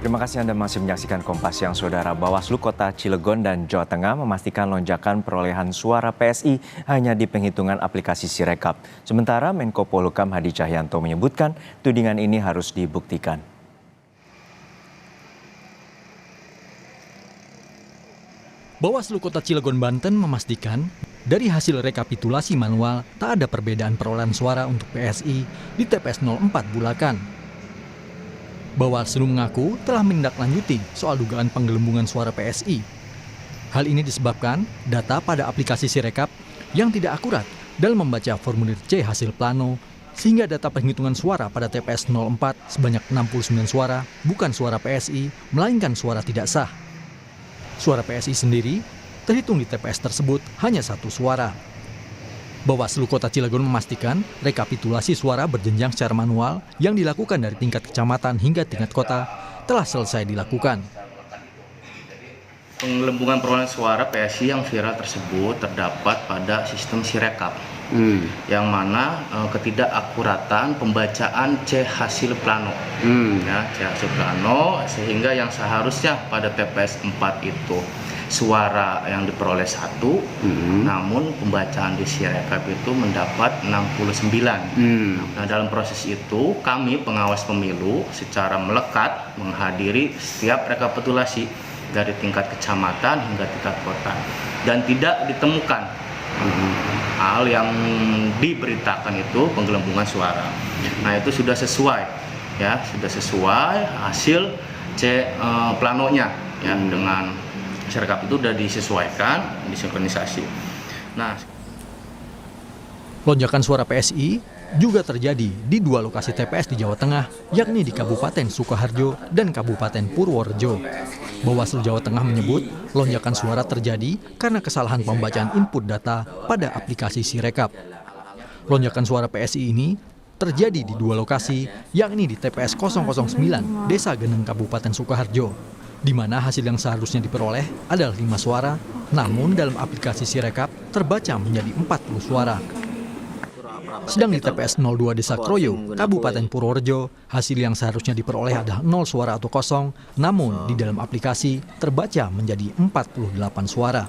Terima kasih Anda masih menyaksikan Kompas Siang, Saudara. Bawaslu Kota Cilegon dan Jawa Tengah memastikan lonjakan perolehan suara PSI hanya di penghitungan aplikasi Sirekap. Sementara Menko Polhukam Hadi Cahyanto menyebutkan tudingan ini harus dibuktikan. Bawaslu Kota Cilegon, Banten memastikan dari hasil rekapitulasi manual tak ada perbedaan perolehan suara untuk PSI di TPS 04 Bulakan. Bawaslu mengaku telah menindaklanjuti soal dugaan penggelembungan suara PSI. Hal ini disebabkan data pada aplikasi Sirekap yang tidak akurat dalam membaca formulir C hasil plano, sehingga data penghitungan suara pada TPS 04 sebanyak 69 suara bukan suara PSI, melainkan suara tidak sah. Suara PSI sendiri terhitung di TPS tersebut hanya 1 suara. Bawaslu Kota Cilegon memastikan rekapitulasi suara berjenjang secara manual yang dilakukan dari tingkat kecamatan hingga tingkat kota telah selesai dilakukan. Penggelembungan perolehan suara PSI yang viral tersebut terdapat pada sistem Sirekap, yang mana ketidakakuratan pembacaan C hasil plano, C hasil plano, sehingga yang seharusnya pada TPS 4 itu suara yang diperoleh 1, namun pembacaan di Sirekap itu mendapat 69. Nah, dalam proses itu kami pengawas pemilu secara melekat menghadiri setiap rekapitulasi dari tingkat kecamatan hingga tingkat kota, dan tidak ditemukan hal yang diberitakan itu penggelembungan suara. Nah, itu sudah sesuai, ya, sudah sesuai hasil C planonya, ya, dengan Sirekap itu sudah disesuaikan, disinkronisasi. Nah, lonjakan suara PSI juga terjadi di 2 lokasi TPS di Jawa Tengah, yakni di Kabupaten Sukoharjo dan Kabupaten Purworejo. Bawaslu Jawa Tengah menyebut lonjakan suara terjadi karena kesalahan pembacaan input data pada aplikasi Sirekap. Lonjakan suara PSI ini terjadi di 2 lokasi, yakni di TPS 009 Desa Geneng Kabupaten Sukoharjo, di mana hasil yang seharusnya diperoleh adalah 5 suara, namun dalam aplikasi Sirekap terbaca menjadi 40 suara. Sedang di TPS 02 Desa Kroyo, Kabupaten Purworejo, hasil yang seharusnya diperoleh adalah 0 suara atau kosong, namun di dalam aplikasi terbaca menjadi 48 suara.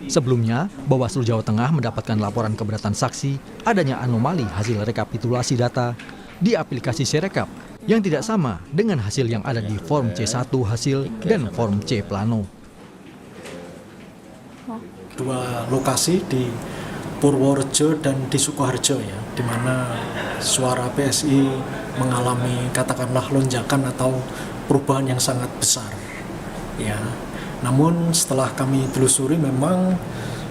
Sebelumnya, Bawaslu Jawa Tengah mendapatkan laporan keberatan saksi adanya anomali hasil rekapitulasi data di aplikasi Sirekap yang tidak sama dengan hasil yang ada di form C1 hasil dan form C plano. 2 lokasi di Purworejo dan di Sukoharjo, ya, di mana suara PSI mengalami katakanlah lonjakan atau perubahan yang sangat besar, ya. Namun setelah kami telusuri memang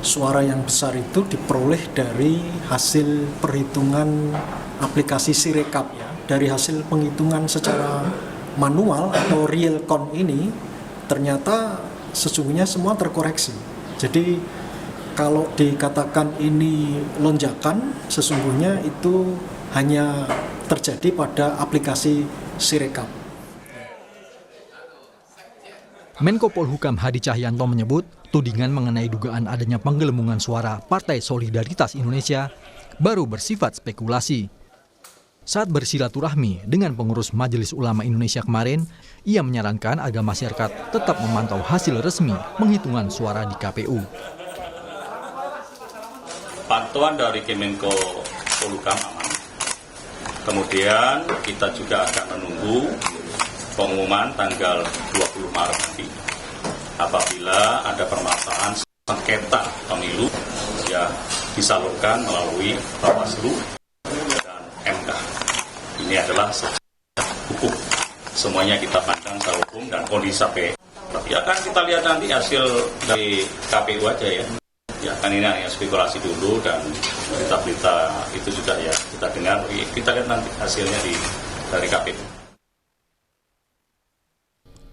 suara yang besar itu diperoleh dari hasil perhitungan aplikasi Sirekap, ya. Dari hasil penghitungan secara manual atau real count ini ternyata sesungguhnya semua terkoreksi. Jadi kalau dikatakan ini lonjakan, sesungguhnya itu hanya terjadi pada aplikasi Sirekap. Menko Polhukam Hadi Cahyanto menyebut tudingan mengenai dugaan adanya penggelembungan suara Partai Solidaritas Indonesia baru bersifat spekulasi. Saat bersilaturahmi dengan pengurus Majelis Ulama Indonesia kemarin, ia menyarankan agar masyarakat tetap memantau hasil resmi penghitungan suara di KPU. Pantauan dari Kemenko Polhukam aman. Kemudian kita juga akan menunggu pengumuman tanggal 20 Maret nanti. Apabila ada permasalahan sengketa pemilu, ya disalurkan melalui Bawaslu dan MK. Ini adalah hukum. Semuanya kita pandang secara hukum dan kondisi sampai. Ya kan kita lihat nanti hasil dari KPU aja, ya. Ya kan ini hanya spekulasi dulu, dan berita-berita itu juga ya kita dengar. Kita lihat nanti hasilnya dari KPU.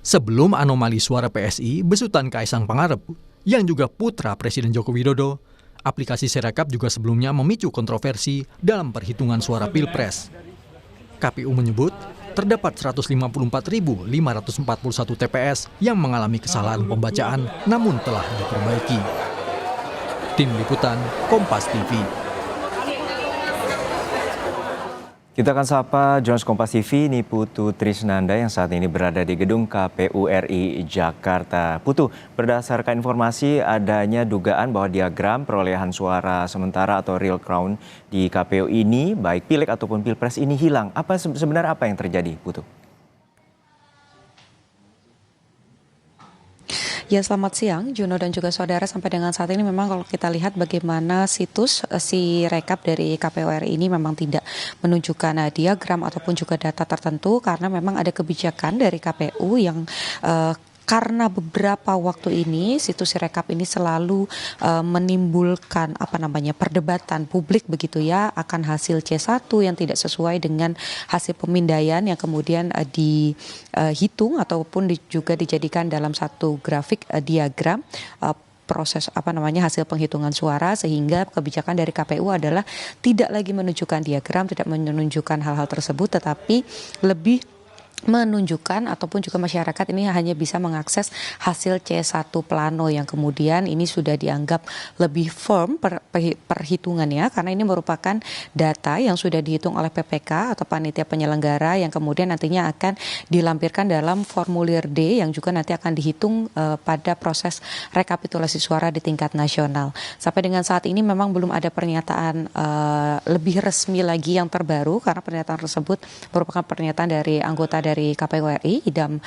Sebelum anomali suara PSI besutan Kaisang Pangarep, yang juga putra Presiden Joko Widodo, aplikasi Sirekap juga sebelumnya memicu kontroversi dalam perhitungan suara Pilpres. KPU menyebut terdapat 154.541 TPS yang mengalami kesalahan pembacaan namun telah diperbaiki. Tim Liputan Kompas TV. Kita akan sapa jurnalis Kompas TV, ini Putu Trisnanda yang saat ini berada di gedung KPU RI Jakarta. Putu, berdasarkan informasi adanya dugaan bahwa diagram perolehan suara sementara atau real count di KPU ini, baik pileg ataupun pilpres ini hilang. Sebenarnya apa yang terjadi, Putu? Ya, selamat siang Juno dan juga saudara. Sampai dengan saat ini memang kalau kita lihat bagaimana situs si rekap dari KPU RI ini memang tidak menunjukkan diagram ataupun juga data tertentu karena memang ada kebijakan dari KPU yang karena beberapa waktu ini situs Sirekap ini selalu menimbulkan perdebatan publik begitu ya akan hasil C1 yang tidak sesuai dengan hasil pemindaian yang kemudian dihitung ataupun juga dijadikan dalam satu grafik diagram proses hasil penghitungan suara, sehingga kebijakan dari KPU adalah tidak lagi menunjukkan diagram, tidak menunjukkan hal-hal tersebut, tetapi lebih menunjukkan ataupun juga masyarakat ini hanya bisa mengakses hasil C1 plano yang kemudian ini sudah dianggap lebih firm perhitungannya karena ini merupakan data yang sudah dihitung oleh PPK atau panitia penyelenggara yang kemudian nantinya akan dilampirkan dalam formulir D yang juga nanti akan dihitung pada proses rekapitulasi suara di tingkat nasional. Sampai dengan saat ini memang belum ada pernyataan lebih resmi lagi yang terbaru karena pernyataan tersebut merupakan pernyataan dari anggota dari KPU RI Idam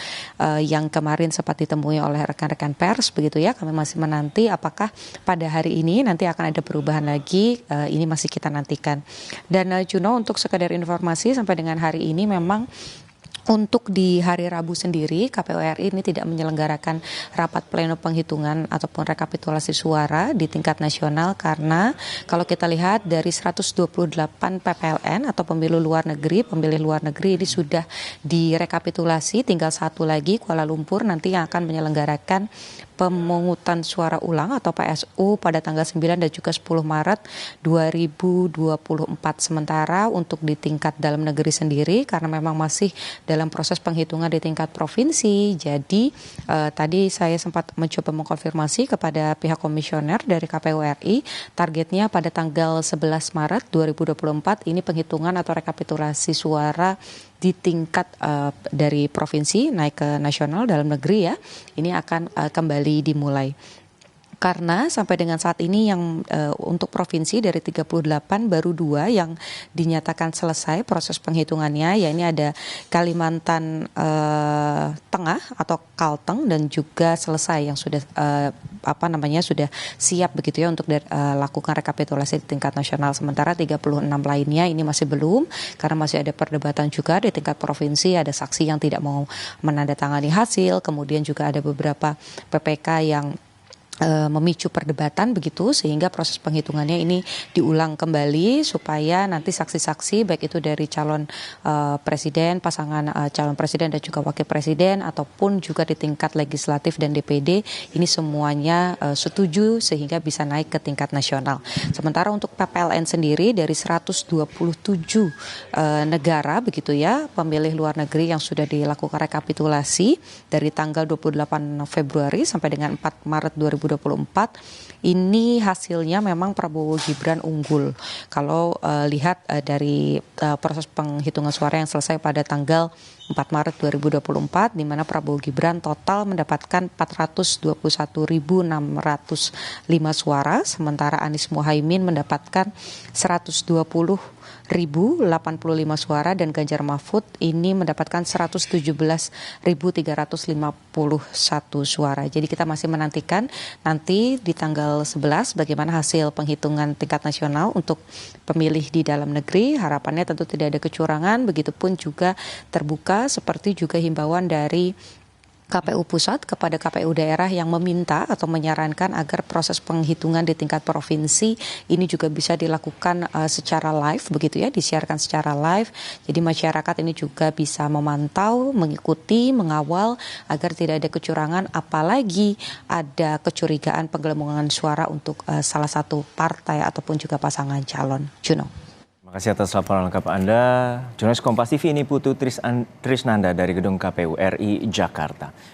yang kemarin sempat ditemui oleh rekan-rekan pers begitu ya. Kami masih menanti apakah pada hari ini nanti akan ada perubahan lagi, ini masih kita nantikan. Dan Juno, untuk sekedar informasi sampai dengan hari ini memang untuk di hari Rabu sendiri, KPU RI ini tidak menyelenggarakan rapat pleno penghitungan ataupun rekapitulasi suara di tingkat nasional karena kalau kita lihat dari 128 PPLN atau pemilih luar negeri ini sudah direkapitulasi, tinggal satu lagi Kuala Lumpur nanti yang akan menyelenggarakan pemungutan suara ulang atau PSU pada tanggal 9 dan juga 10 Maret 2024. Sementara untuk di tingkat dalam negeri sendiri karena memang masih dalam proses penghitungan di tingkat provinsi. Jadi tadi saya sempat mencoba mengkonfirmasi kepada pihak komisioner dari KPU RI, targetnya pada tanggal 11 Maret 2024 ini penghitungan atau rekapitulasi suara di tingkat dari provinsi naik ke nasional dalam negeri ya, ini akan kembali dimulai. Karena sampai dengan saat ini yang untuk provinsi dari 38 baru 2 yang dinyatakan selesai proses penghitungannya, ya ini ada Kalimantan Tengah atau Kalteng dan juga selesai yang sudah sudah siap begitu ya untuk lakukan rekapitulasi di tingkat nasional. Sementara 36 lainnya ini masih belum karena masih ada perdebatan juga di tingkat provinsi, ada saksi yang tidak mau menandatangani hasil, kemudian juga ada beberapa PPK yang memicu perdebatan begitu sehingga proses penghitungannya ini diulang kembali supaya nanti saksi-saksi baik itu dari calon presiden, pasangan calon presiden dan juga wakil presiden ataupun juga di tingkat legislatif dan DPD ini semuanya setuju sehingga bisa naik ke tingkat nasional. Sementara untuk PPLN sendiri dari 127 negara begitu ya pemilih luar negeri yang sudah dilakukan rekapitulasi dari tanggal 28 Februari sampai dengan 4 Maret 2024 ini hasilnya memang Prabowo Gibran unggul. Kalau lihat dari proses penghitungan suara yang selesai pada tanggal 4 Maret 2024 di mana Prabowo Gibran total mendapatkan 421.605 suara, sementara Anies Muhaimin mendapatkan 120.085 suara dan Ganjar Mahfud ini mendapatkan 117.351 suara. Jadi kita masih menantikan nanti di tanggal 11 bagaimana hasil penghitungan tingkat nasional untuk pemilih di dalam negeri. Harapannya tentu tidak ada kecurangan, begitupun juga terbuka seperti juga himbauan dari KPU Pusat kepada KPU daerah yang meminta atau menyarankan agar proses penghitungan di tingkat provinsi ini juga bisa dilakukan secara live begitu ya, disiarkan secara live. Jadi masyarakat ini juga bisa memantau, mengikuti, mengawal agar tidak ada kecurangan apalagi ada kecurigaan penggelembungan suara untuk salah satu partai ataupun juga pasangan calon. Juno. Terima kasih atas laporan lengkap Anda. Jurnalis Kompas TV ini Putu Trisnanda dari gedung KPU RI Jakarta.